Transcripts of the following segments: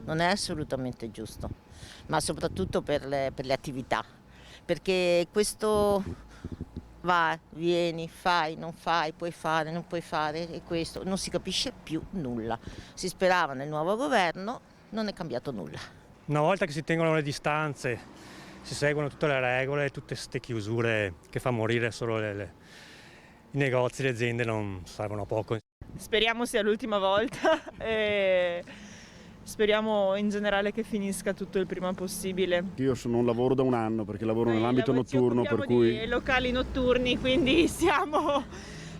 non è assolutamente giusto, ma soprattutto per le attività, perché questo va, vieni, fai, non fai, puoi fare, non puoi fare, e questo non si capisce più nulla. Si sperava nel nuovo governo, non è cambiato nulla. Una volta che si tengono le distanze, si seguono tutte le regole, tutte queste chiusure che fa morire solo i negozi, le aziende non servono a poco. Speriamo sia l'ultima volta e speriamo in generale che finisca tutto il prima possibile. Io non lavoro da un anno perché lavoro nell'ambito notturno, per cui di locali notturni, quindi siamo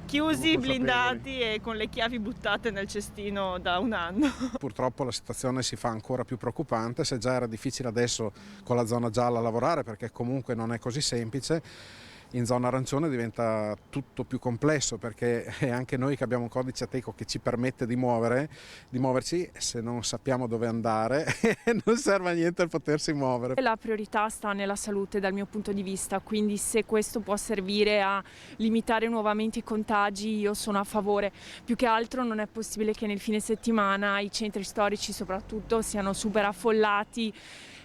chiusi, Siamo blindati e con le chiavi buttate nel cestino da un anno. Purtroppo la situazione si fa ancora più preoccupante, se già era difficile adesso con la zona gialla lavorare perché comunque non è così semplice. In zona arancione diventa tutto più complesso perché è anche noi che abbiamo un codice Ateco che ci permette di muoverci, se non sappiamo dove andare non serve a niente il potersi muovere. La priorità sta nella salute dal mio punto di vista, quindi se questo può servire a limitare nuovamente i contagi io sono a favore. Più che altro non è possibile che nel fine settimana i centri storici soprattutto siano super affollati.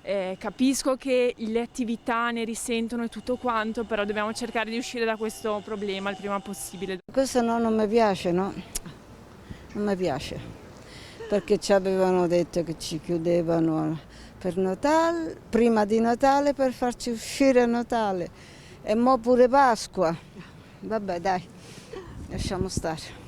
Capisco che le attività ne risentono e tutto quanto, però dobbiamo cercare di uscire da questo problema il prima possibile. Questo no, non mi piace, no? Non mi piace, perché ci avevano detto che ci chiudevano per Natale, prima di Natale per farci uscire a Natale e mo pure Pasqua. Vabbè dai, lasciamo stare.